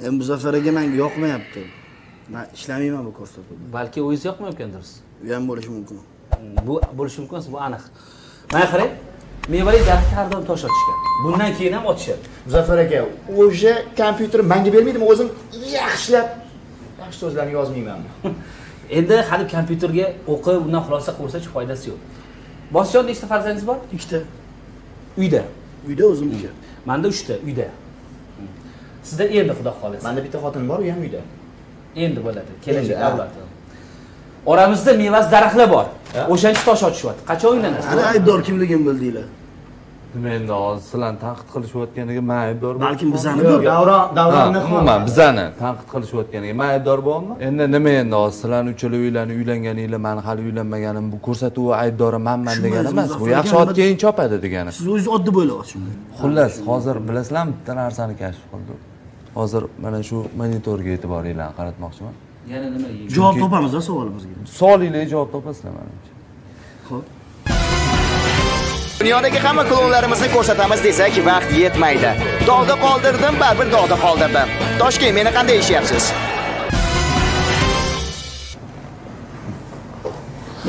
Muzaffar aka menga yoqmayapti. Men ishlamayman bu ko'rsatuvda. Balki o'zingiz yoqmayotgandirsiz. Bu ham bo'lishi mumkin. Bu bo'lishi mumkin, bu aniq. Mana qarang, mevali daraxtga har doim tosh otishgan. Bundan keyin ham otishadi. Muzaffar aka, o'sha kompyuter menga bermaydimi? O'zim yaxshi so'zlarni yozmayman. Endi hali kompyuterga o'qib, undan xulosa qilsa-chi foydasi yo'q. Boshjon, nechta farzandingiz bor? 2 ta. Uyda. Uyda o'zimniki. Menda 3 ta uyda. Sizda endi xudo xolasa. Menda bitta xotin bor, u ham uyda. Endi bo'ladi. Kelajak avlod. Oramizda mevaz daraxtlar bor. O'shancha tosh otishyapti. Qachon o'ylanasiz? Ana aybdor kimligini bildinglar. Nima endi hozir sizlarni tanqid qilishayotganiga men aybdor bo'ldim. Balkim bizani davronni umuman bizani tanqid qilishayotganiga men aybdor bo'ldim. Endi nima endi hozir sizlarni uchala uylanganinglar, meni hali uylanmaganim, bu ko'rsatuv aybdori menman degani emas. Bu yaxshi ot keyin chopadi degani. Siz o'zingiz oddiy bo'lyapsiz shunday. Xullas, hozir bilasizlarmi, bitta narsani kashf qildim. Hozir mana shu monitorga e'tiboringlarni qaratmoqchiman. Yana nima? Javob topamiz-a savolimizga. Savolinglar javob topasizlar menimcha. Xo'p. Dunyodagi hamma klonlarimizni ko'rsatamiz desak, vaqt yetmaydi. Dog'da qoldirdim, baribir dog'da qoldirdim. Toshkent, meni qanday eshityapsiz?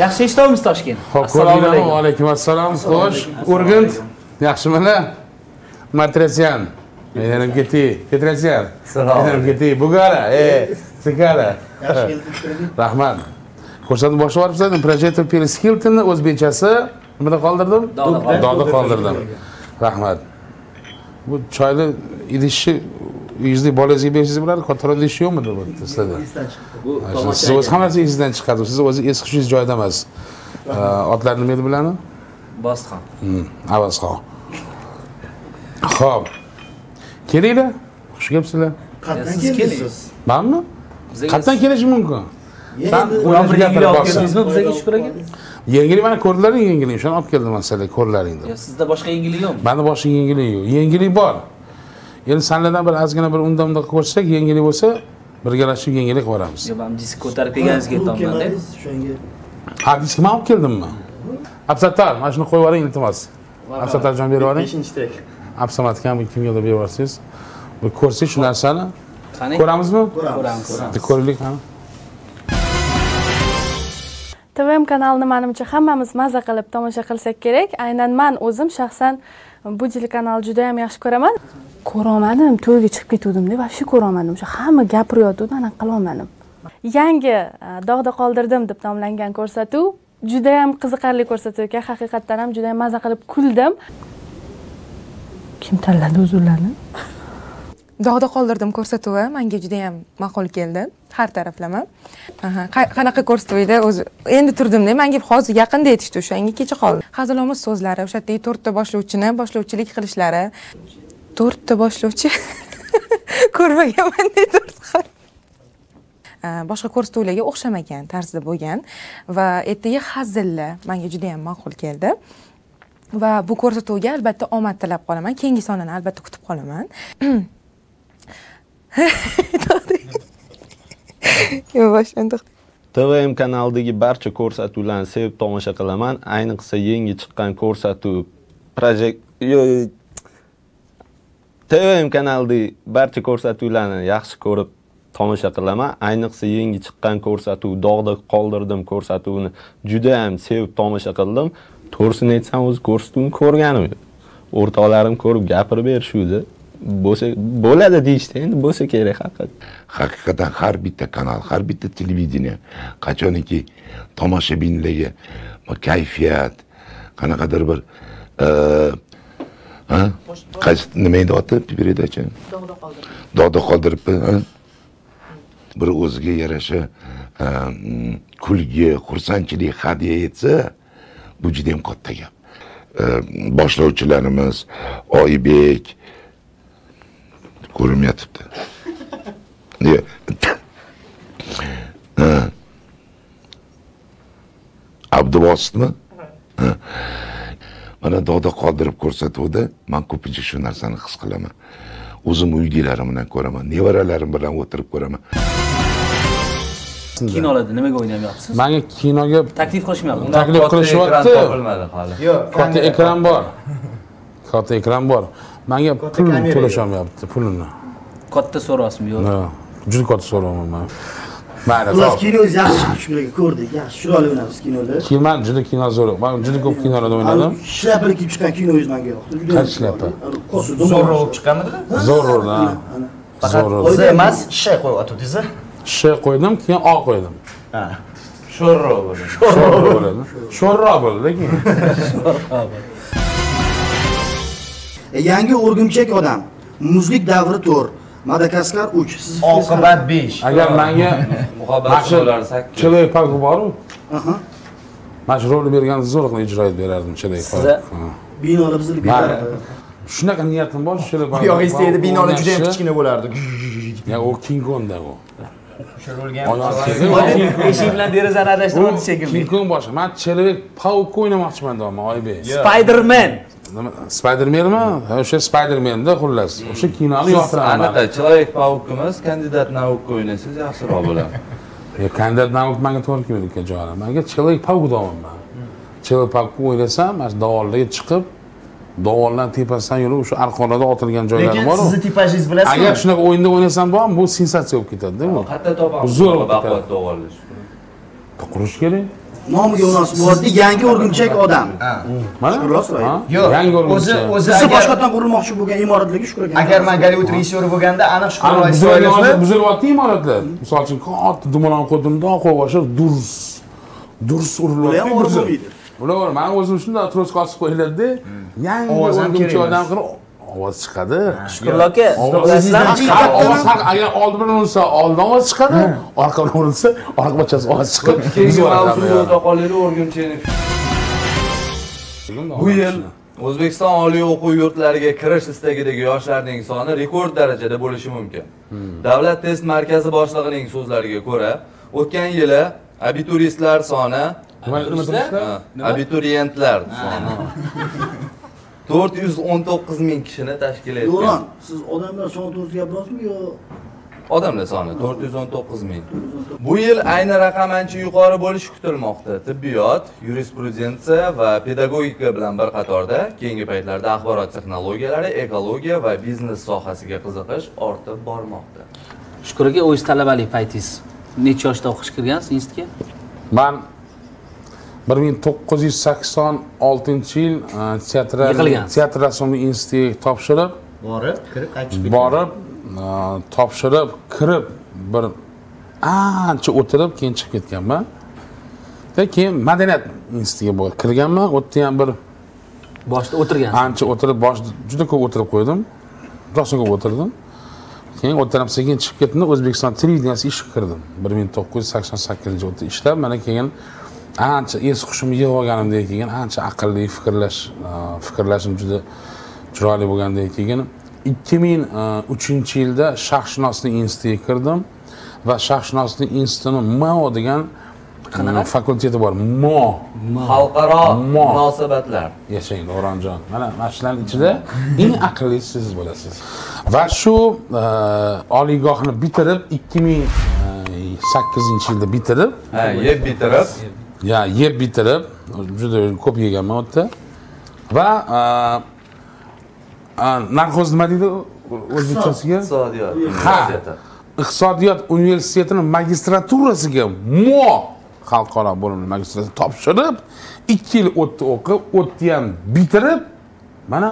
Yaxshi eshityapmiz Toshkent. Assalomu alaykum. Va alaykum assalom. Xo'sh, Urg'int. Yaxshimisiz? Matrosyan. Mening Petrosyan. Mening keti. Bugara. Sikala. Yaxshi kelibsiz. Rahmat. Ko'rsatib boshlayapsiz. Project Paris Hilton'ni o'zbekchasi nimada qoldirdim? Dog'da qoldirdim. Rahmat. Bu choyni idishni uyingizda bolangizga bersangiz bo'ladi, kattaroq idish yo'qmi bu sizlarda? Siz o'z hammasi izdan chiqadi. Siz o'zi eski hushingiz joyida emas. Otlar nima edi bilani? Bosxon. Avazxon. Xo'p. Kelinglar. Xush kelibsizlar. Qatdan kelasiz. Menmi? Qatdan kelish mumkin. Sen birga olib keldingizmi bizga Shukur aka? Yangilik mana ko'rdilaring, yangilik. Shuni olib keldim masalan, ko'rlaringni. Yo, sizda boshqa yangilik yo'qmi? Menda boshqa yangilik yo'q. Yangilik bor. Endi sanlardan bir ozgina bir unda ko'rsak, yangilik bo'lsa, birgalashib yangilik qilamiz. Yo, men disk ko'tarib kelganingizga aytmoqman-da. Shunga. Ha, diskni olib keldimmi? Absattar, mana shuni qo'yib yuboring iltimos. Absattarjon berib yuboring. 5-tek. Absamatga ham kimgadir berib yuborsangiz, bir ko'rsak shu narsani. Qani? Ko'ramizmi? Ko'ramiz. Ko'raylik qani. TVM kanalini menimcha hammamiz mazza qilib tomosha qilsak kerak. Aynan men o'zim shaxsan bu telekanalni juda ham yaxshi ko'raman. Ko'rolmadim, to'yga chiqib ketuvdim-da, vobshe ko'rolmadim. O'sha hamma gapirayotdi, aniq qilolmadim. Yangi dog'da qoldirdim deb nomlangan ko'rsatuv juda ham qiziqarli ko'rsatuv ekan. Haqiqatan ham juda ham mazza qilib kuldim. Kim tanladi o'zlarini? Dog'da qoldirdim ko'rsatuvi menga juda ham ma'qul keldi. Har taraflama. Qanaqa ko'rsatuv edi o'zi. Endi turdim-da, menga hozir yaqinda aytishdi o'shanga kecha qoldi. Hazilomuz so'zlari, o'sha yerdagi 4 ta boshlovchilik qilishlari. 4 ta boshlovchi ko'rmaganman-da 4 xil. Boshqa ko'rsatuvlarga o'xshamagan tarzda bo'lgan va ertaga hazillar menga juda ham ma'qul keldi. Va bu ko'rsatuvga albatta omad tilab qolaman. Keyingi sonini albatta kutib qolaman. TVM kanalidagi barcha ko'rsatuvlarni sevib tomosha qilaman. Ayniqsa yangi chiqqan ko'rsatuv TVM kanalidagi barcha ko'rsatuvlarni yaxshi ko'rib tomosha qilaman. Ayniqsa yangi chiqqan ko'rsatuv Dog'da qoldirdim ko'rsatuvini juda ham sevib tomosha qildim. To'g'risini aytsam, o'zi ko'rsatuvni ko'rganim yo'q. O'rtoqlarim ko'rib gapirib berishuvdi. Bo'ladi deyishdi, endi bo'lsa kerak haqiqat. Haqiqatan har bitta kanal, har bitta televideniya qachoniki tomoshabinlarga kayfiyat, qanaqadir bir nima edi oti, Pipiredachi? Dog'da qoldiribdi. Bir o'ziga yarasha kulgi, xursandchilik hadya etsa, bu juda ham katta gap. Boshlovchilarimiz Oybek ko'rinmayapti. Abduvositmi? Mana Dog'da qoldirib ko'rsatuvda men ko'pincha shu narsani his qilaman. O'zim uydagilarim bilan ko'raman, nevaralarim bilan o'tirib ko'raman. Kinolarda nimaga o'ynamayapsiz? Menga kinoga taklif qilishmayapti. Taklif qilishyapti. Yo'q, katta ekran bor. Katta ekran bor. Menga pul to'lasholmayapti, pulini. Katta so'rasizmi yo'q? Juda katta so'rayman men. Mayli, Xullas kinoingiz yaxshi chiqdi shukriga ko'rdik. Yaxshi chiroyli o'ynaysiz kinoda. Men juda kino zo'r. Men juda ko'p kinolarda o'ynadim. Shlapali kiyib chiqqan kinoingiz menga yoqdi. Qaysi shlapa? Zo'r bo'lib chiqqanmidi? Zo'r, ha. Faqat o'zi emas, shay qo'yatdingiz. Shay qo'ydim, keyin oq qo'ydim. Ha. Sho'rro bo'ladi. Sho'rro bo'ladi. Sho'rro bo'ladi lekin. Yangi o'rgimchak odam. Muzlik davri 4. Madagaskar 3. Siz Oqibat 5. Agar menga muhabbat bo'lar 8. Chilay Pak bor-ku. Aha. Mana shu rolni bergan zo'r qilib ijro etib berardim Chilay Pak. Binolar bizlik beradi. Shunaqa niyatim bor Chilay Pak. Yo'q, istaydi binolar juda ham kichkina bo'lardi. Ya u King Kongda u. O'sha rolga ham eshik bilan derazani adashtirib shekilli. King Kong boshqa. Men Chilay Pak o'ynamoqchiman deyman, Oybek. Spider-Man. Spider-Manmi? O'sha Spider-Manda xullas. O'sha kinoni yoqtiraman. Anaqa Человек Paukimiz kandidat naukka o'ynasangiz yaxshiroq bo'ladi. Ya kandidat nauk menga to'g'ri kelmaydi ukajonim. Menga Человек Pauk deyman. Человек Paukni o'ynasam, mana davollarga chiqib, davollarning tepasidan yurib, o'sha arqonlarda otilgan joylari bor. Lekin sizni tipajingiz bilasizmi? Agar shunaqa o'yinda o'ynasam ham, bu sensatsiya bo'lib ketadi-da bu. Qayerda topamiz? Zo'r baquvvat davolash. Qurish kerak. Nomiga munosib bo'ladi, yangi o'rgimchak odam. Mana? Yo'q, yangi o'rgimchak. O'zi Siz boshqatdan qurilmoqchi bo'lgan imoratlarga shukur ekan. Agar men Gollivud rejissyori bo'lganda, aniq Shukrullo Isroilovni buzilyapti imoratlar. Misol uchun, katta dumalan qo'ydim, qo'yib boshlab durs urilyapti. Ular men o'zim shunday atrof qosib qo'yiladi-da. Yangi o'rgimchak odam qilib ovoz chiqadi. Shukrullo aka, ovoz agar oldi bilan urilsa, oldin ovoz chiqadi, orqa bilan urilsa, orqa bachasi ovoz chiqadi. Keyingi mavzuda qoladi o'rgimchakni. Bu yil O'zbekiston oliy o'quv yurtlariga kirish istagidagi yoshlarning soni rekord darajada bo'lishi mumkin. Davlat test markazi boshlig'ining so'zlariga ko'ra, o'tgan yili abituriyentlar soni abituriyentlar soni 419 ming kishini tashkil etgan. Yo'ron, siz odamlar soni to'g'risida gapirasizmi yo? Odamlar soni 419 ming. Bu yil ayni raqam ancha yuqori bo'lishi kutilmoqda. Tibbiyot, yurisprudensiya va pedagogika bilan bir qatorda keyingi paytlarda axborot texnologiyalari, ekologiya va biznes sohasiga qiziqish ortib bormoqda. Shukur aka, o'z talabalik paytingiz necha yoshda o'qishga kirgansiz institutga? Men 1986-yil teatr rasomlik institutiga topshirib, kirib qaytib topshirib, kirib bir ancha o'tirib, keyin chiqib ketganman. Keyin madaniyat institutiga kirganman. U yerda ham bir boshda o'tirgan. Ancha o'tirib, boshda juda ko'p o'tirib qo'ydim. Rosa ko'p o'tirdim. Keyin o'tirib sekin chiqib ketdim, O'zbekiston televideniyasiga ishga kirdim. 1988-yilda ishlab, mana keyin ancha es hushimni yig'ib olganimdan keyin ancha aqlli fikrlashim juda chiroyli bo'lgandan keyin 2003-yilda sharqshunoslik institutiga kirdim va sharqshunoslik institutining MO degan fakulteti bor. Xalqaro munosabatlar. Yashang, O'ronjon. Mana shularning ichida eng aqllisi siz bo'lasiz. Va shu oliygohni bitirib 2008-yilda bitirib, yeb bitirib, juda ko'p yeganman u yerda. Va narxoz nima deydi o'zbekchasiga? Iqtisodiyot universitetining magistraturasiga xalqaro bo'limni magistraturasi topshirib, 2 yil o'tdi o'qib, o'tdi ham bitirib, mana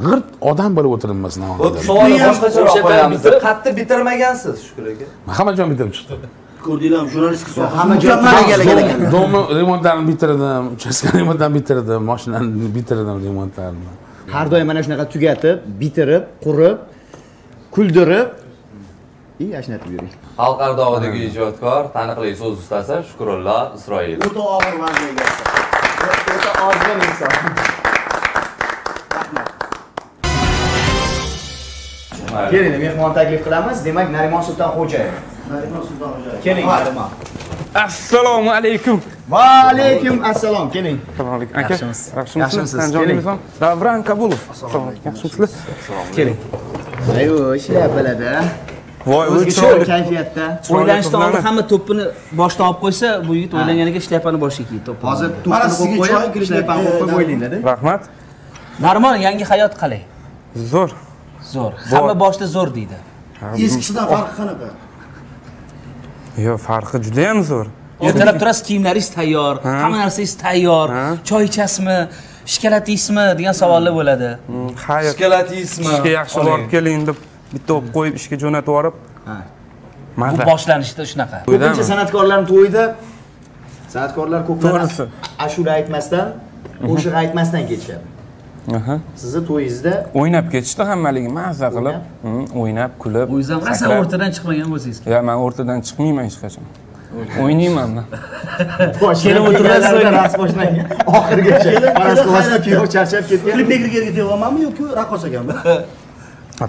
g'irt odam bo'lib o'tiribmiz navoiyda. Savolni boshqacharoq qo'yamiz. Qattiq bitirmagansiz, Shukur aka. Hammajon bitirib chiqdi. Ko'rdinglarmi, jurnalistika sohasi hammajon egalagan ekan. Dom remontlarini bitirdim, uchastka remontlarini bitirdim, mashinani bitirdim remontlarini. Har doim mana shunaqa tugatib, bitirib, qurib, kuldirib yashnatib yuring. Xalqaro dog'idagi ijodkor, taniqli so'z ustasi Shukrullo Isroilov. O'ta og'ir vazn egasi. O'ta ozg'in inson. Keling, mehmon taklif qilamiz. Demak, Narimon Sultonxo'jayev. Keling, Narimon. Assalomu alaykum. Va alaykum assalom. Keling. Assalomu alaykum. Aka, yaxshimisiz? Keling. Davron Kabulov. Assalomu alaykum. Yaxshimisizlar? Keling. Ayo, ishlayapti-da. Voy, o'zgacha kayfiyatda. O'ylanishdan oldin hamma to'pini boshdan olib qo'ysa, bu yigit o'ylanganiga shlyapani boshiga kiydi. Hozir to'pini qo'yib, shlyapani qo'yib o'ylanglar-da. Rahmat. Narimon, yangi hayot qalay? Zo'r. Zo'r. Hamma boshda zo'r deydi. Eskisidan farqi qanaqa? Yo, farqi juda ham zo'r. Ertalab turasiz, kiyimlaringiz tayyor, hamma narsangiz tayyor. Choy ichasizmi, shikalatingizmi degan savollar bo'ladi. Xayr. Shikalatingizmi? Ishga yaxshi borib keling deb bitta o'qib qo'yib ishga jo'natib yuborib. Bu boshlanishda shunaqa. Ko'pincha san'atkorlarning to'yida san'atkorlar ko'plab ashula aytmasdan, qo'shiq aytmasdan ketishadi. Sizni to'yingizda o'ynab ketishdi hammaligi, mazza qilib, o'ynab, kulib. O'zingiz ham rasm o'rtadan chiqmagan bo'lsangiz. Yo, men o'rtadan chiqmayman hech qachon. O'ynayman men. Kelib o'tirasiz, raqs boshlangan. Oxirigacha. Paraskova kuyov charchab ketgan. Klipmekerga teg'olmanmi yoki raqqos ekanmi?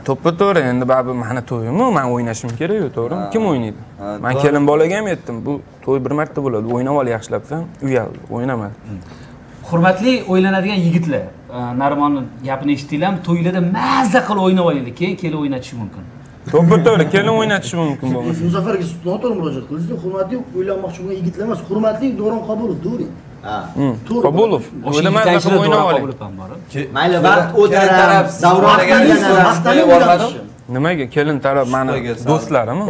To'ppa-to'g'ri, endi baribir meni to'yimmi, men o'ynashim kerak-ku, to'g'rimi? Kim o'ynaydi? Men kelin bolaga ham aytdim, bu to'y bir marta bo'ladi, o'ynab ol yaxshilabsan, uyaldi, o'ynamadi. Hurmatli o'ylanadigan yigitlar, Narmonning gapini eshitdinglarmi? To'ylarda mazza qilib o'ynab olaylik, keyin kelib o'ynatish mumkin. To'ppa-to'g'ri, kelin o'ynatish mumkin bo'lmasa. Muzaffarga noto'g'ri murojaat qildingiz. Hurmatli o'ylanmoqchi bo'lgan yigitlar emas, hurmatli Do'ron Qobulov, to'g'ri. Qobulov, o'yla mazza qilib o'ynab oling. Mayli, vaqt o'tar, davron Nimaga kelin taraf meni do'stlarimi?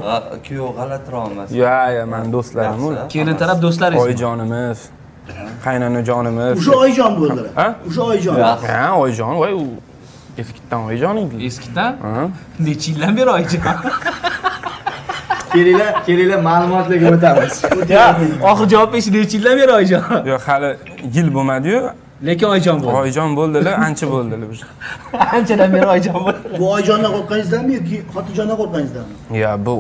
Kuyov g'alatiroq emas. Yo, men do'stlarim ular. Kelin taraf do'stlaringiz. Oyijonimiz, qaynanajonimiz. O'sha oyijon bo'ldilar. O'sha oyijon. Ha, oyijon, voy u eskidan oyijon edi. Eskidan? Necha yildan beri oyijon? Kelinglar ma'lumotlarga o'tamiz. Oxir javob berish necha yildan beri oyijon? Yo'q, hali yil bo'lmadi-yu. Lekin oyijon bo'ldi. Oyijon bo'ldilar, ancha bo'ldilar o'sha. Anchadan beri oyijon bo'ldi. Bu oyijondan qo'rqqaningizdanmi yoki xotinjondan qo'rqqaningizdanmi? Yo, bu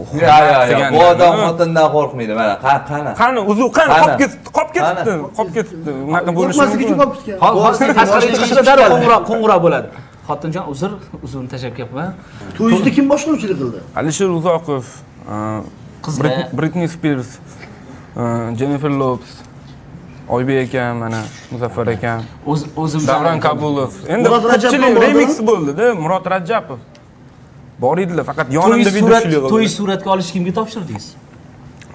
bu odam xotindan qo'rqmaydi. Mana qani. Qani, uzuv qani qolib ketibdi. Unaqa bo'lishi mumkin. Qolib ketgan. Hozir tashqariga chiqishda darrov qo'ng'iroq bo'ladi. Xotinjon, uzrni tashlab kelibman. To'yingizda kim boshlovchilik qildi? Alisher Uzoqov, Britney Spears, Jennifer Lopez, Oybek akam, mana Muzaffar akam, o'zim Davron Kabulov. Endi ko'pchilik remix bo'ldi-da, Murod Rajapov. Bor edilar, faqat yonimda video qilib. To'y suratga olish kimga topshirdingiz?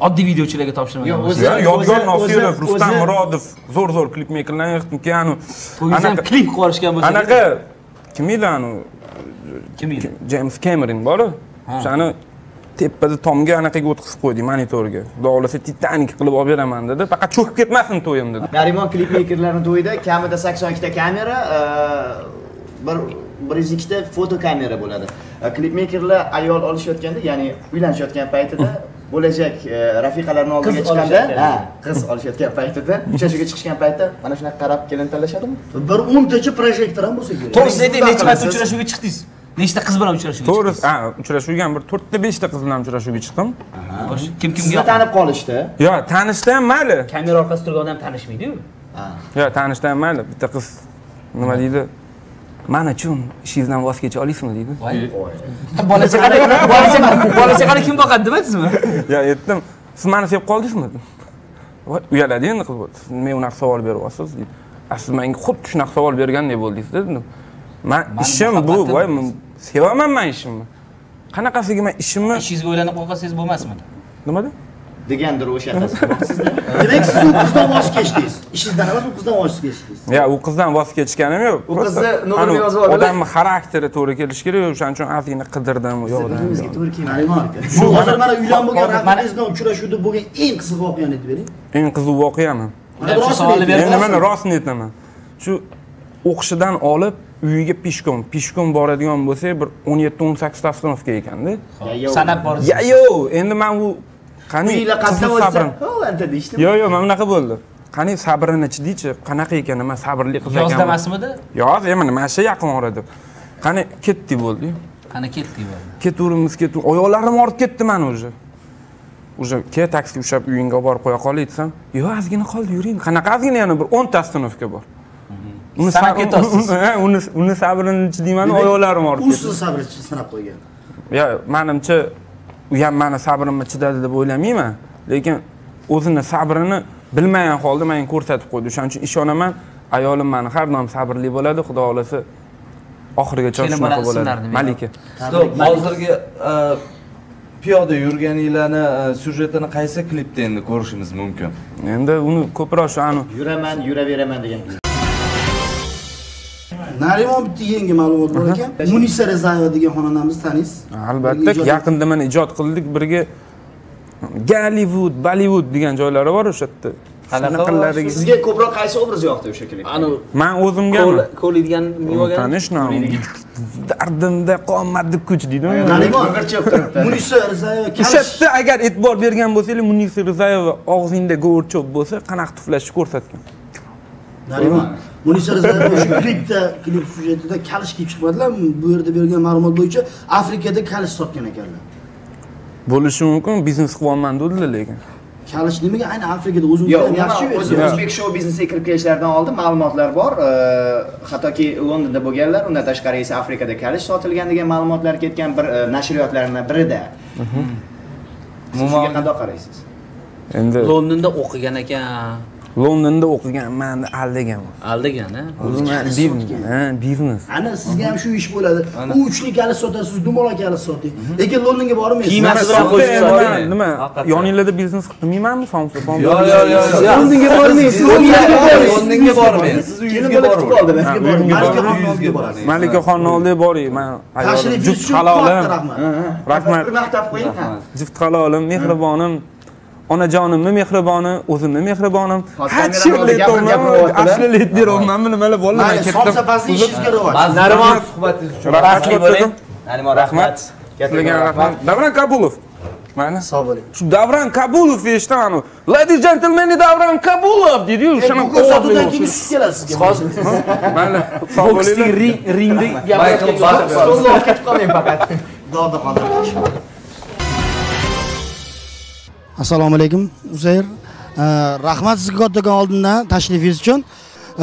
Oddiy videochilarga topshirmagan bo'lsangiz. Yodgor Nosirov, Rustam Murodov, zo'r klipmekerlarni yig'dim, to'yingizda ham klip qilib olishgan bo'lsa. Anaqa kim edi anu? Kim edi? James Cameron bor-ku. O'shani tepada tomga anaqaga o'tkazib qo'ydik monitorga. Xudo xolasa Titanic qilib olib beraman dedi. Faqat cho'kib ketmasin to'yim dedi. Narimon klipmekerlarning to'yida kamida 82 ta kamera, 102 ta fotokamera bo'ladi. Klipmekerlar ayol olishayotganda, ya'ni uylanishayotgan paytida bo'lajak rafiqalarning oldiga chiqqanda, qiz olishayotgan paytida, uchrashuvga chiqishgan paytda mana shunaqa qarab kelin tanlashadimi? Bir 10 tacha proyektor ham bo'lsa kerak. To'g'risini ayting, necha marta uchrashuvga chiqdingiz? Nechta qiz bilan uchrashuvga chiqdingiz? To'g'ri, uchrashuvga ham bir 4 ta 5 ta qiz bilan uchrashuvga chiqdim. Kimga? Sizni tanib qolishdi. Yo, tanishda ham mayli. Kamera orqasida turgan odam tanishmaydi-ku. Yo, tanishda ham mayli. Bitta qiz nima deydi? Mana uchun ishingizdan voz kecha olasizmi deydi. Bola-chaqani kim boqadi demadingizmi? Yo, aytdim. Siz meni sevib qoldingizmi? Uyaladi endi qiz. Men unaqa savol beryapsiz deydi. Siz menga xuddi shunaqa savol bergandek bo'ldingiz dedim. Men ishim bu, voy, sevaman men ishimni. Qanaqasiga men ishimni ishingizga o'ylanib qo'ygansiz bo'lmasmi? Nimada? Degandir o'sha qiz. Demak, siz u qizdan voz kechdingiz. Ishingizdan emas, u qizdan voz kechdingiz. Ya, u qizdan voz kechganim yo'q. U qizni nomerni yozib oldi. Odamning xarakteri to'g'ri kelish kerak, o'shaning uchun ozgina qidirdim, yo'qdan. Bizga to'g'ri kelmaydi. Shu hozir mana uylanib bo'lgan rafiqangiz bilan uchrashuvda bo'lgan eng qiziq voqeani aytib bering. Eng qiziq voqeami? Endi men rostini aytaman. Shu o'qishidan olib uyiga pishkom boradigan bo'lsak, bir 17-18 ta oстановка ekanda. Sanab borsiz. Yo'q, endi men u qani sabrim. Anta deyshdimi? Yo'q, mana bunaqa bo'ldi. Qani sabrini chidiychi, qanaqa ekan, men sabrli qiz ekan. Yoz demasmidi? Yoz, mana mana shu yaqin orada. Qani ketdi bo'ldi. Qani ketdi bo'ldi. Ketuvimiz, oyoqlarim orib ketdi men o'zi. Ke taksi ushlab uyingga olib borib qo'ya qolay desam, yo'q, ozgina qoldi, yuring. Qanaqa ozgina, yana bir 10 ta oстановка bor. Uni sabrini chidiyman, oyoqlarim orib ketdi. U sizni sabringizni sinab qo'ygan. Yo, menimcha u ham meni sabrimni chidadi deb o'ylamayman, lekin o'zini sabrini bilmagan holda menga ko'rsatib qo'ydi. O'shaning uchun ishonaman, ayolim meni har doim sabrli bo'ladi, Xudo xolasa oxirigacha shunaqa bo'ladi. Malika. Hozirgi piyoda yurganinglarni syujetini qaysi klipda endi ko'rishimiz mumkin? Endi uni ko'proq shu yuraman, yuraveraman degan. Narimon bitta yangi ma'lumot bor ekan. Munisa Rizayeva degan xonandamizni taniysiz? Albatta, yaqinda mana ijod qildik birga. Gollywood, Bollywood degan joylari bor o'sha yerda. Qanaqalariga. Sizga ko'proq qaysi obraz yoqdi o'sha klip? Men o'zimga qo'liydigan nima tanishna. Dardimda qolmadi kuch deydi-ku. Narimon bir chop turibdi. Munisa Rizayeva o'sha yerda agar e'tibor bergan bo'lsangiz, Munisa Rizayeva og'zingda go'rcho'p bo'lsa, qanaqa tuflashni ko'rsatgan. Narimon, Munisa Rizayeva o'sha klip syujetida kalish kiyib chiqmadilar. Bu yerda berilgan ma'lumot bo'yicha Afrikada kalish sotgan ekanlar. Bo'lishi mumkin, biznes qilyapman dedilar lekin. Kalish nimaga ayni Afrikada o'zimiz yaxshi O'zbek show biznesiga kirib kelishlaridan oldin ma'lumotlar bor. Hattoki Londonda bo'lganlar, undan tashqari esa Afrikada kalish sotilgan degan ma'lumotlar ketgan bir nashriyotlarning birida. Sizga qanday qaraysiz? Endi Londonda o'qigan ekan. Londonda o'qigan, meni aldaganman. Aldagan, ha? Biznes. Ana sizga ham shu ish bo'ladi. U uchli kalish sotasiz, dumaloq kalish soting. Lekin Londonga bormaysiz. Qiymasiz bilan qo'yib soting. Nima? Yoningizda biznes qilmaymanmi, Samsung? Yo'q. Londonga bormaysiz. Londonga bormaysiz. Siz uyingizga borasiz. Malikaxonni oldiga boring. Men juft halolim. Rahmat. Bir maqtab qo'ying. Juft halolim, mehribonim. Onajonimni mehriboni, o'zimni mehribonim. Aslida let beryapmanmi, nimalar bolalar ketdim. Somsapazli ishingizga rivoj. Narimon suhbatingiz uchun rahmat bo'ling. Narimon rahmat. Sizlarga rahmat. Davron Kabulov. Mana sog' bo'ling. Shu Davron Kabulov eshitdim. Ladies gentlemen, Davron Kabulov dedi-yu, o'shani ko'rsatuvdan keyin siz kelasiz sizga. Mayli, sog' bo'linglar. Ringda gapirib stolga olib ketib qolmang faqat. Dog'da qoldirdik. Assalomu alaykum Uzayr. Rahmat sizga kattakon oldindan tashrifingiz uchun.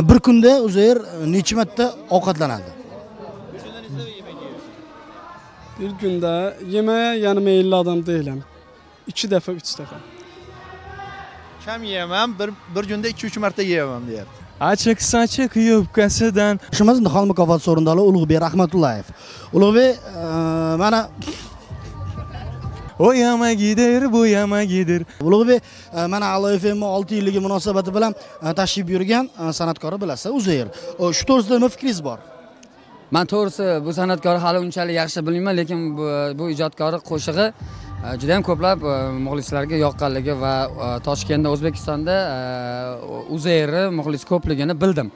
Bir kunda Uzayr necha marta ovqatlanadi? Bir kunda yemeğe yani meyilli adam değilim. 2 defa 3 defa. Kam yeyemem, bir günde 2-3 marta yeyemem deyapti. Açık saçık yubkasidan. Shimiz Nihol mukofot sovrindori Ulug'bek Rahmatullayev. Ulug'bek mana O yama gider, bu yama gider. Ulug'bek mana Alo FM 6 yilligi munosabati bilan tashrif buyurgan san'atkori bilasiz, Uzayr. Shu to'g'risida nima fikringiz bor? Men to'g'risi bu san'atkorni hali unchalik yaxshi bilmayman, lekin bu ijodkori qo'shig'i juda ham ko'plab muxlislarga yoqqanligi va Toshkentda, O'zbekistonda Uzayrni muxlis ko'pligini bildim.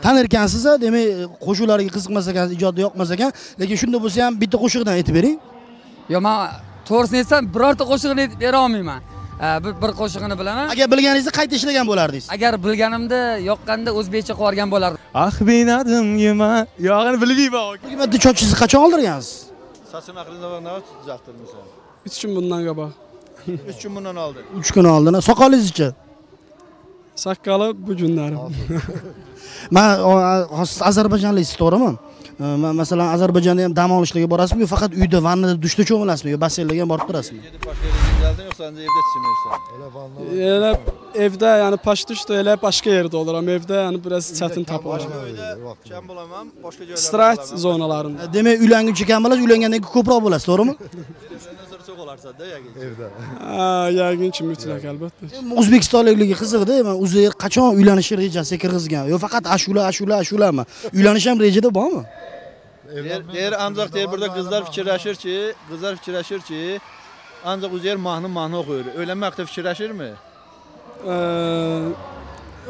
Tanir ekansiz, demak, qo'shiqlariga qiziqmas ekansiz, ijodi yoqmas ekan, lekin shunda bo'lsa ham bitta qo'shiqdan aytib bering. Yo, men to'g'risini aytsam, birorta qo'shiqni aytib bera olmayman. Bir qo'shig'ini bilaman. Agar bilganingizni qayta ishlagan bo'lardingiz. Agar bilganimda yoqqanda o'zbekcha qilgan bo'lardim. Ah benadim yema, yog'ini bilmayman. Bitta chochingizni qachon oldirgansiz? Saçın aqlında var, nima tuzaktırmısan? 3 gün bundan qabaq. 3 gün bundan oldin. 3 kun oldin. Soqolingizchi? Saqqalı bu günlərim. Men Ozarbayjonlisiz, to'g'rimi? Masalan, Ozarbayjonda ham dam olishlarga borasizmi yo faqat uyda, vannada, dushda cho'milasizmi yo basseynlarga ham borib turasizmi? Yoksa evde çimirsən? Elə evdə, yəni paş düşdü, elə başqa yerdə oluram. Evdə yəni biraz çətin tapılır. Kam bulamam, başqa joylarda. Istirahət zonalarında. Demək, uylanguncha kam bo'lasiz, uylangandan keyin ko'proq bo'lasiz, to'g'rimi? Çok olarsa-da yəqin. Evdə. Yəqin ki, mütləq əlbəttə. O'zbekistonlikligi qiziqda, men Uzayr qachon uylanish rejasiga kirgizgan? Yo faqat ashulami? Uylanish ham rejada bormi? Deyir ancaq deyir burada qızlar fikirləşir ki, ancaq Uzayr mahnı oxuyur. Öyrənməkdə fikirləşirmi?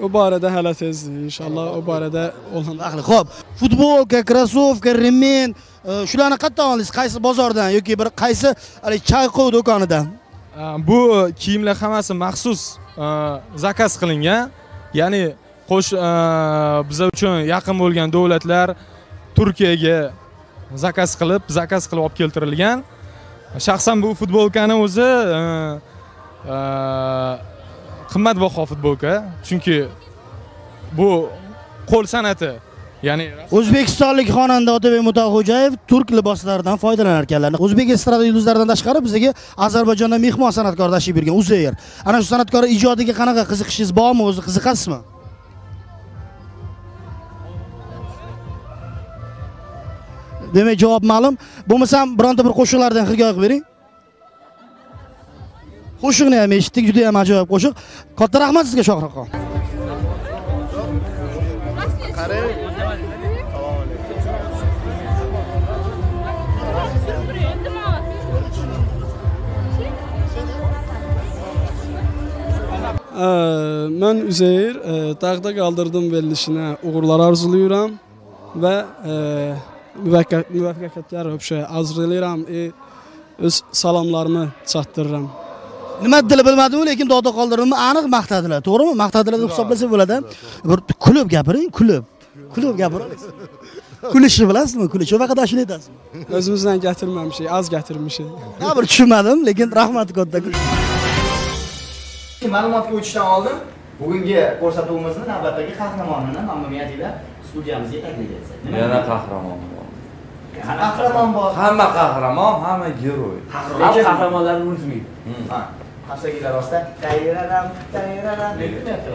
O barədə hələ tezdir inşallah. O barədə olan. Baxlı, xo'p. Futbolka, krossovka, remen, shularni qayerdan oldingiz? Qaysi bozordan yoki bir qaysi chayqov do'konidan? Bu kiyimlar hammasi maxsus zakaz qilingan. Ya'ni bizlar uchun yaqin bo'lgan davlatlar Turkiyaga zakaz qilib olib keltirilgan. Shaxsan bu futbolkani o'zi qimmatbaho futbolka, chunki bu qo'l san'ati. Ya'ni O'zbekistonlik xonanda Otabek Mutaxo'jayev turk liboslaridan foydalanar ekanlar. O'zbek estrada yulduzlaridan tashqari bizga Ozarbayjondan mehmon san'atkor tashrif buyurgan Uzayr. Ana shu san'atkor ijodiga qanaqa qiziqishingiz bormi? O'zi qiziqasizmi? Demak, javob ma'lum. Bo'lmasam bironta bir qo'shiqlardan hikoya qilib bering. Qo'shiqni ham eshitdik, juda ham ajoyib qo'shiq. Katta rahmat sizga, Shohruxxon. Mən Üzeyir, dağda qaldırdım verilişinə uğurlar arzulayıram və müvəffəqiyyətlər arzulayıram. Öz salamlarımı çatdırıram. Nima dili bilmadim, lekin dog'da qoldirdimni aniq maqtadilar, to'g'rimi? Maqtadilar deb hisoblasa bo'ladi. Bir kulib gapiring, kulib gapirasiz. Kulishni bilasizmi? Kulish faqat ashula aytasizmi? O'zimizdan gətirməmişik, az gətirmişik. Ha bir tushunmadim, lekin rahmat katta. Ma'lumotga o'tishdan oldin bugungi ko'rsatuvimizni navbatdagi qahramonini mamnuniyat ila studiyamizga taklif etsak. Yana qahramon. Qahramon bor. Hamma qahramon, hamma giroy. Qahramonlarni unutmaydi. Ha. Hafsagilar ostida tayraram.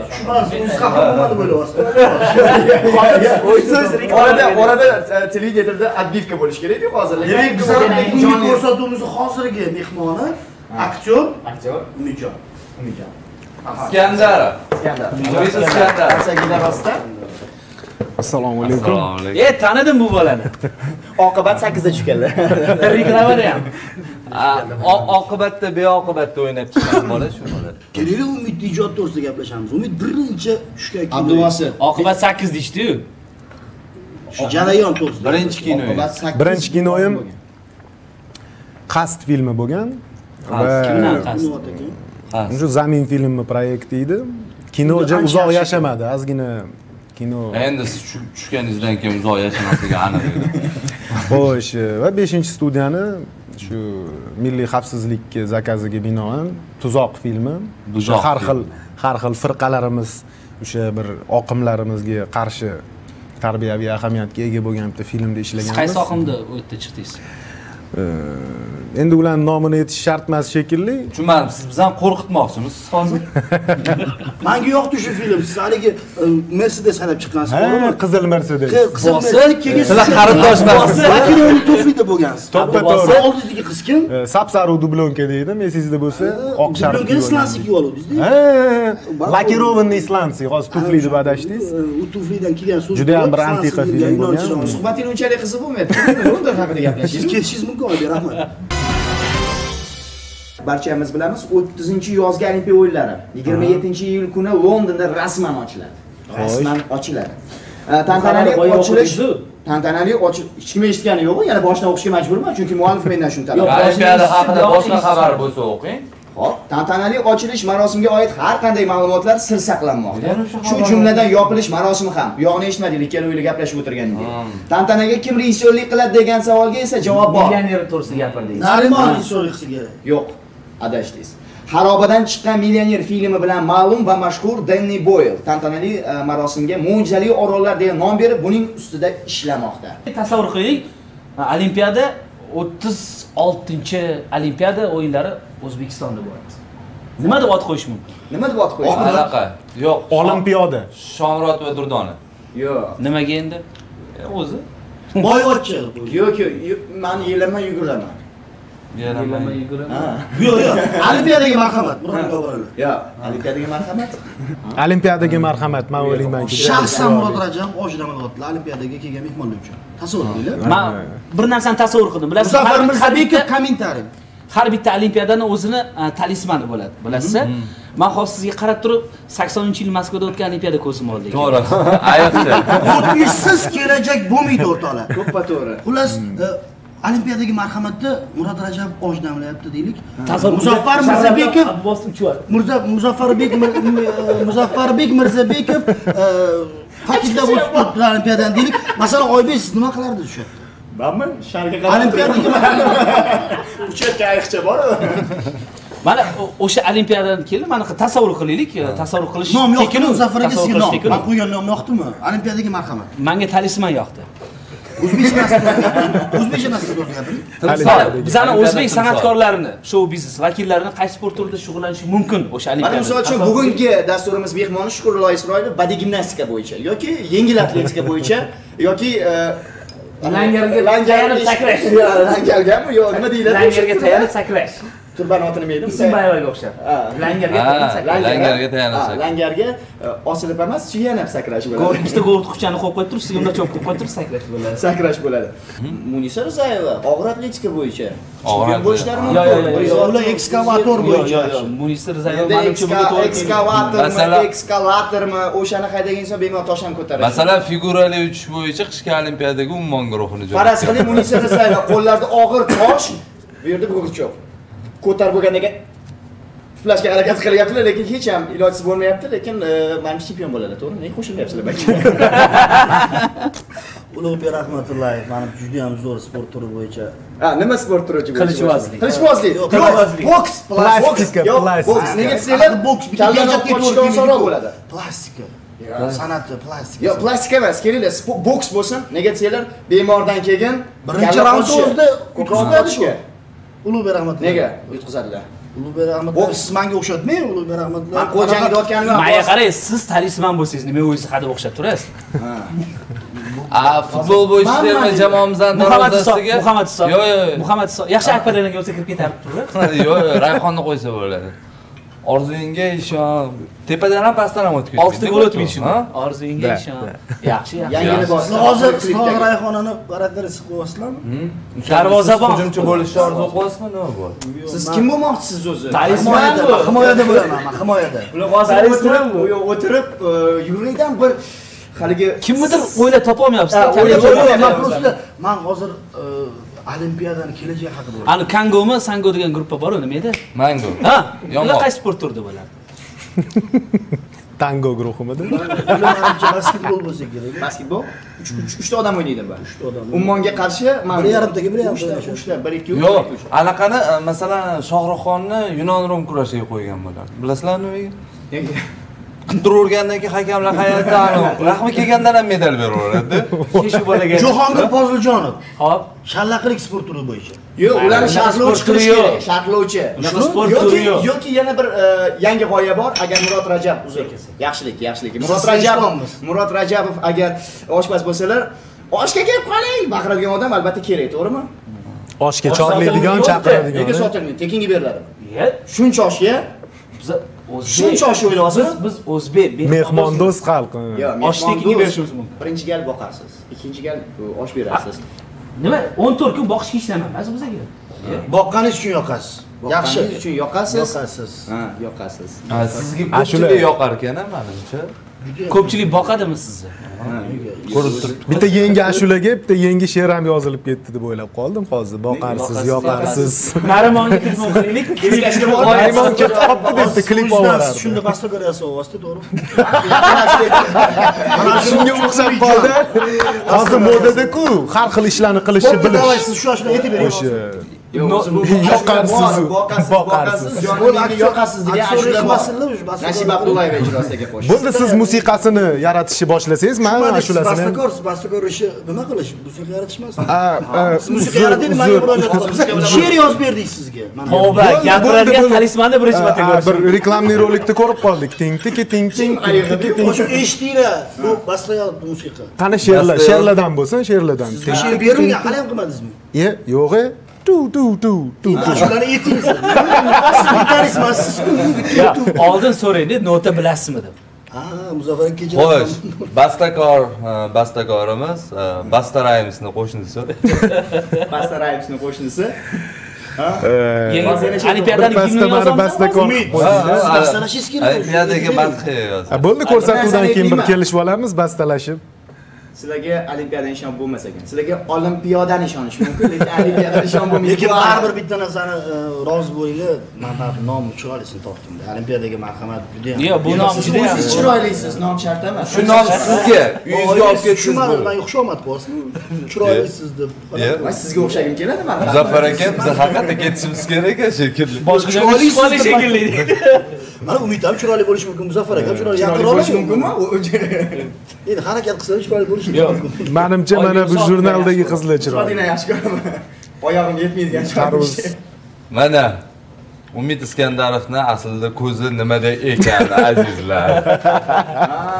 Tushunasiz, qahramon bo'lyapsiz. Orada televideniyada adbivka bo'lish kerak-ku hozir. Bugungi ko'rsatuvimizning hozirgi mehmoni aktyor Umidjon. Iskandarov. Hafsagilar ostida. Assalomu alaykum. Tanidim bu bolani. Oqibat 8da tushganlar. Reklamada ham. Oqibatda beoqibatda o'ynab chiqqan bola shu bola. Keling, Umid ijod to'g'risida gaplashamiz. Umid birinchi tushgan kino. Abduvosit. Oqibat 8 deydi-ku. Shu jarayon to'g'risida. Birinchi kino. Birinchi kinoyim Qasd filmi bo'lgan. Kimdan qasd? Shu Zamin filmi proyekti edi. Kinoja uzoq yashamadi, ozgina kino. Endi tushganingizdan keyin uzoq yashamasligi aniq edi. Xo'sh, va 5-studiyani shu milliy xavfsizlik zakaziga binoan Tuzoq filmi. O'sha har xil firqalarimiz o'sha bir oqimlarimizga qarshi tarbiyaviy ahamiyatga ega bo'lgan bitta filmda ishlaganmiz. Qaysi oqimda o'tdi chiqdingiz? Endi ularning nomini aytish shart emas shekilli. Tushunmadim, siz bizani qo'rqitmoqchimisiz hozir? Menga yoqdi shu film. Siz haligi Mercedes haydab chiqqansiz, to'g'rimi? Qizil Mercedes. Qizil Mercedes keyin sizlar qarindoshmisiz? Kinoning tuflida bo'lgansiz. To'ppa-to'g'ri. Oldingizdagi qiz kim? Sapsariq dublonka deydi. Mesingizda bo'lsa, oq sharf. Dublonka islandsiz kiyib oluvdingiz-da? Lakirovanniy islandsiz. Hozir tufli deb adashdingiz. U tuflidan kelgan so'z. Juda ham bir antiqa film bo'lgan. Suhbating unchalik qiziq bo'lmayapti. Unda haqida gaplashingiz. Siz ketishingiz mumkin, rahmat. Barchamiz bilamiz, 30-yozgi Olimpiya o'yinlari 27-iyul kuni Londonda rasman ochiladi. Tantanali ochilish. Hech kim eshitgani yo'q, yana boshdan o'qishga majburman, chunki muallif mendan shuni talab qildi. Olimpiada haqida boshqa xabar bo'lsa o'qing. Xo'p, tantanali ochilish marosimiga oid har qanday ma'lumotlar sir saqlanmoqda. Shu jumladan yopilish marosimi ham. Bu yo'qni eshitmadik, ikkala o'yinda gaplashib o'tirgandik. Tantanaga kim rejissyorlik qiladi degan savolga esa javob bor. Millioner to'g'risida gapirdingiz. Narimon rejissyorlik qilsa kerak. Yo'q, adashdingiz. Xarobadan chiqqan Millioner filmi bilan ma'lum va mashhur Danny Boyle tantanali marosimga Mo'jizali orollar degan nom berib, buning ustida ishlamoqda. Tasavvur qiling, Olimpiada 36-Olimpiada o'yinlari O'zbekistonda bo'ladi. Nima deb ot qo'yish mumkin? Nima deb ot qo'yish? Anaqa. Yo'q. Olimpiada. Shomurod va Durdona. Yo'q. Nimaga endi? O'zi. Boyvachcha. Yo'q, men yelaman yuguraman. Yelaman yuguraman. Yo'q. Olimpiadaga marhamat. Yo'q, Olimpiadaga marhamat. Olimpiadaga marhamat, men o'ylaymanki. Shaxsan Murod Rajab Ojdamadotlar Olimpiadaga kelgan mehmonlar uchun. Tasavvur qiling. Men bir narsani tasavvur qildim. Bilasizmi? Muzaffar Mirzabekov kommentariy. Har bitta olimpiadani o'zini talismani bo'ladi, bilasizmi? Men hozir sizga qarab turib 80-yil Moskvada o'tgan olimpiada ko'zim oldi. To'g'ri. Ayiqchi. O'tmishsiz kelajak bo'lmaydi o'rtoqlar. To'ppa-to'g'ri. Xullas, olimpiadaga marhamatda Murod Rajab ojdamlayapti deylik. Muzaffar Mirzabekov Muzaffarbek Mirzabekov ta'kidlab o'tdi olimpiadan deylik. Masalan, Oybek siz nima qilardingiz o'sha? Menmi? Sharga qarab. Olimpiadaga uchayotgan ayiqcha bor-ku. Mana o'sha olimpiadadan keldi, mana tasavvur qilaylik, tasavvur qilish nom yo'qmi? Muzaffar aka sizga nom. Men qo'ygan nom yoqdimi? Olimpiadaga marhamat. Menga talisman yoqdi. O'zbekcha naslida o'zgartiring. Bizani o'zbek san'atkorlarini, shou biznes vakillarini qaysi sport turida shug'ullanishi mungkin o'sha olimpiada. Mana misol uchun bugungi dasturimiz mehmoni Shukurullo Isroilov badiiy gimnastika bo'yicha yoki yengil atletika bo'yicha yoki langarga tayanib sakrash. Langargami yo'q, nima deyiladi? Langarga tayanib sakrash. turban otini meydi. Isinbayevaga o'xshab. Langarga langarga tayanib. Langarga osilib emas, suyanib sakrash bo'ladi. Ikkita go'rtquchani qo'yib qo'yib turib, sigimda cho'p qo'yib qo'yib turib sakrash bo'ladi. Sakrash bo'ladi. Munisa Rizayeva og'ir atletika bo'yicha. Og'ir bo'lishlari Yo'q, ular ekskavator bo'yicha. Munisa Rizayeva menimcha bunga to'g'ri. Ekskavatormi, o'shani haydagan inson bemalol tosh ham ko'taradi. Masalan, figurali uchish bo'yicha qishki olimpiadaga umuman guruhini jo'natdi. Faraz qiling, Munisa Rizayeva qo'llarida og'ir tosh, bu yerda go'rchoq. Ko'tarib bo'lgandan keyin flashga harakat qilyaptilar, lekin hech ham ilojsiz bo'lmayapti, lekin menimcha chempion bo'ladi, to'g'rimi? Nega qo'shilmayapsizlar balki? Ulug'bek Rahmatullayev mana juda ham zo'r sport turi bo'yicha. Nima sport turi bo'yicha? Qilichbozlik. Qilichbozlik. Boks, boks. Nega desanglar, boks kallangiz qo'yishga osonroq bo'ladi. Plastika. San'ati plastika. Yo'q, plastika emas, kelinglar, boks bo'lsin. Nega desanglar, bemordan keyin birinchi raund o'zida yutqizadi. Ulug'bek Rahmatullayev. Nega yutqizadilar? Ulug'bek Rahmatullayev siz menga o'xshatmang, Ulug'bek Rahmatullayev. Men qo'l jangida o'tganim yo'q. Menga qarang, siz talisman bo'lsangiz, nima o'zingiz hadeb o'xshab turasiz? Futbol bo'yicha terma jamoamizdan darvozasiga Muhammad Iso. Yaxshi akbarlarga o'zi kirib ketarib turib. Yo'q, Rayhonni qo'ysa bo'ladi. Orzuyingga ishon. Tepadan ham pastdan ham o'tib ketdi. 6 ta gol o'tmaydi shuni. Orzuyingga ishon. Yaxshi. Yangi libos. Hozir Islom Rayhonani xarakteristik qo'yasizlarmi? Darvozabon hujumchi bo'lishni orzu qilasizmi, nima bu? Siz kim bo'lmoqchisiz o'zi? Himoyada bo'laman, men himoyada. Ular hozir o'tirib, yuraydan bir haligi kimnidir o'ylab topa olmayapsiz. Men hozir Olimpiadaning kelajagi haqida o'ylayman. Ani Kangomi, Sango degan gruppa bor-ku, nima edi? Mango. Ha, ular qaysi sport turida bo'ladi? Tango guruhimidi? Menimcha basketbol bo'lsa kerak. Basketbol? 3 ta odam o'ynaydi bu. 3 ta odam. Ummonga qarshi men 1.5 taga 3 ta 1-2 Yo'q, anaqani masalan Shohruxxonni Yunon-Rum kurashiga qo'ygan bo'lar. Bilasizlarmi nega? Nega? Turavergandan keyin hakamlar hayotda rahmi kelgandan ham medal beraveradi. Shu bolaga Jahongir Poziljonov. Hop, shallaqlik sport turi bo'yicha. Yo'q, ularni shartlovchi qilish kerak, shartlovchi. Sport turi yo'q. Yoki yana bir yangi g'oya bor, agar Murod Rajab uzakasi. Yaxshilik. Murod Rajabov agar oshpaz bo'lsalar, oshga kelib qoling, baqiradigan odam albatta kerak, to'g'rimi? Oshga chorlaydigan, chaqiradigan. Nega sotilmaydi? Tekinga beriladi. Shuncha oshga shuncha osh o'ylayapsiz. Biz o'zbek mehmondo'st xalq. Osh tekinga berishimiz mumkin. Birinchi gal boqasiz, ikkinchi gal osh berasiz. Nima? 14 kun boqishga hech nima emas bizga. Boqqaningiz uchun yoqasiz. Yaxshi uchun yoqasiz. Ha, yoqasiz. Sizga ko'pchilik yoqar ekan, menimcha. Ko'pchilik boqadimi sizni? Ko'rib turibdi. Bitta yangi ashulaga bitta yangi she'r ham yozilib ketdi deb o'ylab qoldim hozir. Boqarsiz, yoqarsiz. Narimonga telefon qilaylik. Narimon ketib qopti debdi, klip olardi. Shunda bastaga yasayapsiz, to'g'rimi? Mana shunga o'xshab qoldi. Hozir modada-ku, har xil ishlarni qilishni bilish. Davay siz shu ashula aytib bering. Yoqarsiz, boqarsiz. Yoqasiz degan ashula Nasib Abdullayev ijrosidagi qo'shiq. Bunda siz musiqasini yaratishni boshlasangiz, men ashulasini bastakor ishi nima qilish? Musiqa yaratish emas. Musiqa yarataylik, menga murojaat qilasiz. She'r yozib berdik sizga. Tavba, gapiradigan talismanni birinchi marta ko'rdim. Bir reklamli rolikda ko'rib qoldik. Ting tik ting ting. O'sha eshitdinglar. Bu bastayor musiqa. Qani she'rlardan bo'lsin, she'rlardan. She'r berilgan, hali ham qilmadingizmi? Yo'q. Tu. Shularni aytingiz. Siz gitaristmisiz? Oldin so'raydi, nota bilasizmi deb. Ha, Muzaffar aka kecha. Xo'sh, bastakorimiz Basta Rayimsning qo'shnisi. Basta Rayimsning qo'shnisi. Olimpiadaning himnini yozamiz. Bastalashingiz kerak. Olimpiadaga madhiya yozamiz. Bo'ldi, ko'rsatuvdan keyin bir kelishib olamiz, bastalashib. Sizlarga olimpiyadan ishon bo'lmas ekan. Sizlarga olimpiyadan ishonish mumkin, lekin olimpiyadan ishon bo'lmaydi. Lekin baribir bitta narsani rozi bo'linglar, men nomni chiroylisini topdim. Olimpiadaga marhamat juda ham. Yo'q, bu nom juda ham chiroylisiz, nom shart emas. Shu nom sizga uyingizga olib ketdingiz. Men xushomad bo'lasizmi? Chiroylisiz deb. Men sizga o'xshagim keladi men. Muzaffar aka, biz haqiqatda ketishimiz kerak shekilli. Boshqa joyga chiqib shekilli. Mana umid ham chiroyli bo'lishi mumkin, Muzaffar aka chiroyli bo'lishi mumkinmi? Endi harakat qilsangiz chiroyli bo'lishi mumkin. Menimcha mana bu jurnaldagi qizlar chiroyli. Odina yaxshi ko'raman. Oyog'im yetmaydigan chiroyli. Mana Umid Iskandarovni aslida ko'zi nimada ekan azizlar.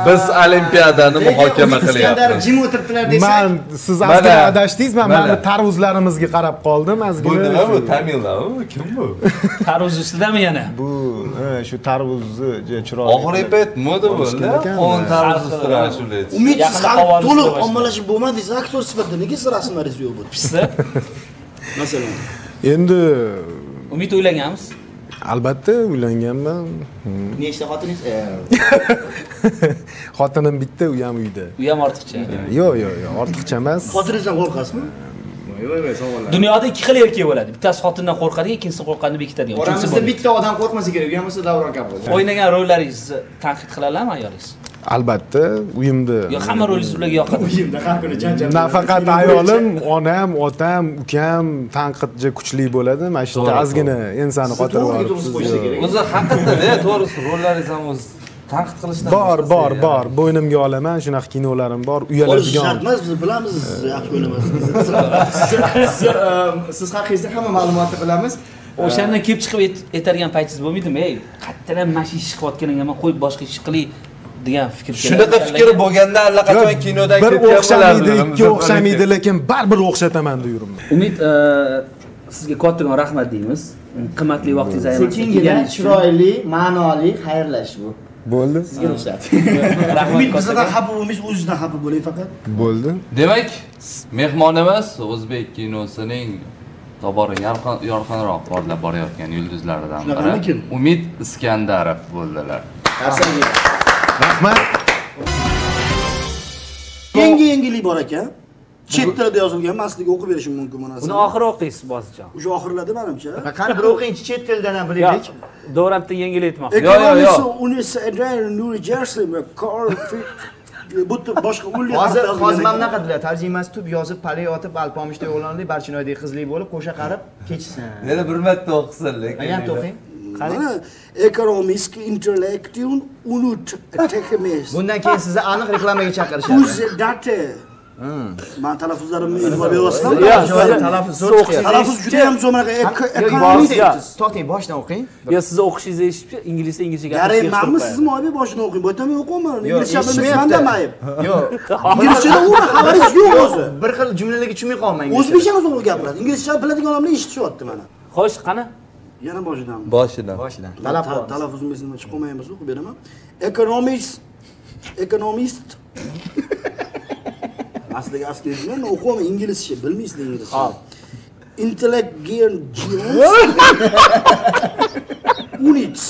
Biz olimpiadani muhokama qilyapmiz. Iskandarov jim o'tiribdilar desak. Men siz ozgina adashdingiz, men mana tarvuzlarimizga qarab qoldim ozgina. Bu nima bu? Tamilmi? Kim bu? Tarvuz ustidami yana? Bu shu tarvuzni chiroyli. Oxirgi payt moda bo'ldi. On tarvuz ustida shunday. Umid siz hali to'liq ommalashib bo'lmadingiz, aktyor sifatida nega siz rasmlaringiz yo'q bo'ldi? Pista. Masalan. Endi Umid o'ylaganmiz. albatta uylanganman. Nechta xotiningiz? Xotinim bitta, u ham uyda. U ham ortiqcha. Yo'q, ortiqcha emas. Xotiningizdan qo'rqasizmi? Yo'q, savollar. Dunyoda ikki xil erkak bo'ladi. Bittasi xotindan qo'rqadi, ikkinchisi qo'rqanini bekitadigan. Oramizda bitta odam qo'rqmasa kerak, u ham bo'lsa Davron kabi. O'ynagan rollaringizni tanqid qiladimi ayolingiz? Albatta, uyimda. Yo, hamma rolingiz ularga yoqadi. Uyimda har kuni janjal. Nafaqat ayolim, onam, otam, ukam tanqidchi kuchli bo'ladi. Mana shu yerda ozgina ensani qotirib olibsiz. O'zi haqiqatda to'g'risi rollaringiz ham o'zi tanqid qilishdan bor. Bo'ynimga olaman, shunaqa kinolarim bor. Uyaladigan. Shart emas, biz bilamiz, yaxshi o'ylamaysiz. Siz haqingizda hamma ma'lumotni bilamiz. O'shandan kelib chiqib aytadigan paytingiz bo'lmaydimi? Ey, qayerdan mana shu ish qilayotganingga men qo'yib boshqa ish qilay degan fikr keladi. Shunaqa fikr bo'lganda allaqachon kinodan bir ketgan o'xshamaydi, ikki o'xshamaydi, lekin baribir o'xshataman deb yuribman. Umid, sizga kattakon rahmat deymiz. Qimmatli vaqtingizni Sekingina, chiroyli, ma'noli xayrlashish bu. Bo'ldi. Sizga ruxsat. Umid bizdan xafa bo'lmaysiz, o'zingizdan xafa bo'ling faqat. Bo'ldi. Demak, mehmonimiz o'zbek kinosining tobora yorqinroq porlab borayotgan yulduzlaridan biri Umid Iskandarov bo'ldilar. Rahmat. Yangilik bor ekan. Chet tilida yozilgan, men sizga o'qib berishim mumkin bu narsani. Uni oxiri o'qiysiz bozcha. O'sha oxirladi menimcha. Qani bir o'qingchi, chet tilidan ham bilaylik. Do'rabda yangilik aytmoqchi. Yo'q. University New Jersey bu boshqa o'nli hozir mana bunaqa dedilar, tarjimasi tub yozib, palay otib, alpomishda o'g'lonli, barchinoydek qizlik bo'lib, qo'sha qarib kechsin. Yana bir marta o'qisin lekin. Yana o'qing. Mana ekonomik, intellektual, unut, tekemes. Bundan keyin sizni aniq reklamaga chaqirishadi. Uzdate. Men talaffuzlarimni e'tibor beryapsizmi? Talaffuz zo'r chiqyapti. Talaffuz juda ham zo'r mana ekonomik deysiz. To'xtang, boshdan o'qing. Yo, sizni o'qishingizni eshitib, inglizcha gapirishga Garang, menmi sizmi obi boshdan o'qing? Bu yerdan men o'qiyman. Inglizcha bilmayman demayib. Yo'q. Inglizchada u xabaringiz yo'q o'zi. Bir xil jumlalarga tushunmay qolmang. O'zbekcha o'zi gapiradi. Inglizcha biladigan odamlar eshitishyapti mana. Xo'sh, qani? Yana boshidan. Boshidan. Talaffuzimizni chiqib qolmaymiz, o'qib beraman. Economist. Aslida askarlar o'qiyman, inglizcha bilmaysiz inglizcha. Intelligent Units,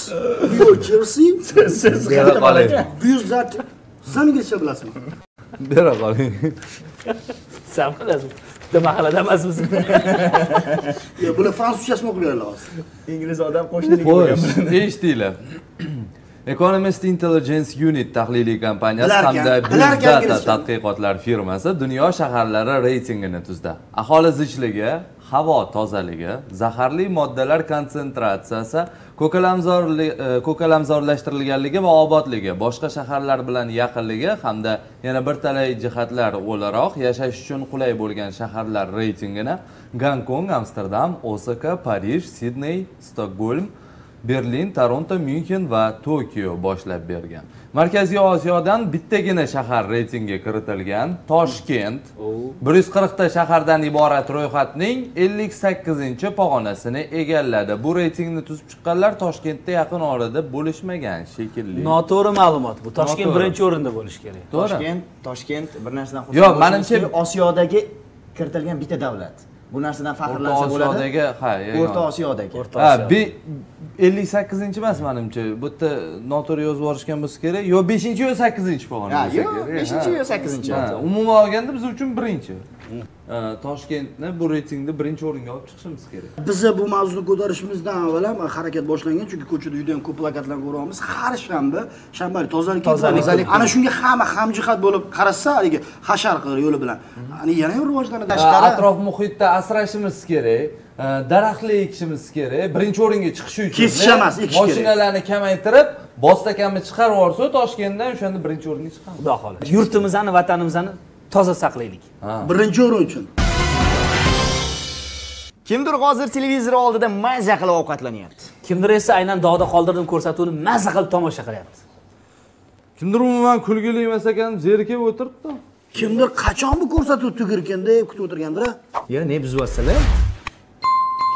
New Jersey. Buyursak, siz inglizcha bilasizmi? Bera qoling. Sen bilasizmi? Bitta mahallada emasmiz. Yo, bular fransuzchasini o'qib beradilar. Ingliz odam qo'shnilik bo'lgan. Eshitdinglar. Economist Intelligence Unit tahliliy kompaniyasi hamda Bizdata tadqiqotlar firmasi dunyo shaharlari reytingini tuzdi. Aholi zichligi, havo tozaligi, zaharli moddalar konsentratsiyasi, ko'kalamzorlashtirilganligi va obodligi, boshqa shaharlar bilan yaqinligi hamda yana bir talay jihatlar o'laroq yashash uchun qulay bo'lgan shaharlar reytingini Gonkong, Amsterdam, Osaka, Parij, Sidney, Stokgolm, Berlin, Toronto, Myunxen va Tokio boshlab bergan. Markaziy Osiyodan bittagina shahar reytingga kiritilgan Toshkent 140 ta shahardan iborat ro'yxatning 58-pog'onasini egalladi. Bu reytingni tuzib chiqqanlar Toshkentda yaqin orada bo'lishmagan shekilli. Noto'g'ri ma'lumot bu. Toshkent birinchi o'rinda bo'lish kerak. Toshkent bir narsadan xursand. Yo'q, menimcha Osiyodagi kiritilgan bitta davlat. Bu narsadan faxrlansa bo'ladi. O'rta Osiyodagi. Ha, 58-chi emas menimcha. Bu yerda noto'g'ri yozib yuborishgan bo'lsa kerak. Yo 5-chi yo 8-chi pog'ona bo'lsa kerak. 5-chi yo 8-chi. Umuman olganda biz uchun birinchi. Toshkentni bu reytingda birinchi o'ringa olib chiqishimiz kerak. Biz bu mavzuni ko'tarishimizdan avval ham harakat boshlangan, chunki ko'chada juda ham ko'p plakatlar ko'ryapmiz. Har shanba tozalik. Ana shunga hamma hamjihat bo'lib qarasa, haligi hashar qilib yo'li bilan. Ani yana ham rivojlanadi. Atrof muhitda asrashimiz kerak. Daraxtlar ekishimiz kerak. Birinchi o'ringa chiqish uchun kesish emas, ekish kerak. Mashinalarni kamaytirib, bostakamni chiqarib yuborsa, Toshkentdan o'shanda birinchi o'ringa chiqamiz. Xudo xohlasa. Yurtimizni, vatanimizni toza saqlaylik. Birinchi o'rin uchun. Kimdir hozir televizor oldida maza qilib ovqatlanyapti. Kimdir esa aynan dog'da qoldirdim ko'rsatuvini mazza qilib tomosha qilyapti. Kimdir umuman kulgili emas ekan, zerikib o'tiribdi. Kimdir qachon bu ko'rsatuv tugirkan deb kutib o'tirgandir. Ya ne buzyapsizlar?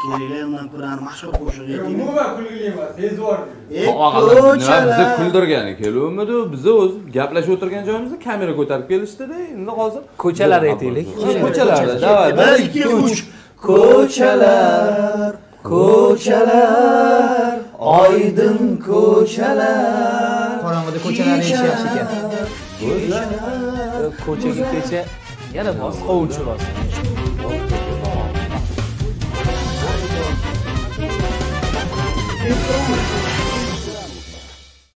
Kelinglar undan ko'ra mashhur qo'shiq ayting. Umuman kulgili emas, sezvor. Bizni kuldirgani keluvmidi? Biz o'z gaplashib o'tirgan joyimizda kamera ko'tarib kelishdi-da, endi hozir ko'chalar aytaylik. Ko'chalarda, davay. 1 2 3 Ko'chalar, ko'chalar, oydin ko'chalar. Qorong'ida ko'chalarni ichish yaxshi ekan. Ko'chaga kecha yana bos qovunchilar. Thank you.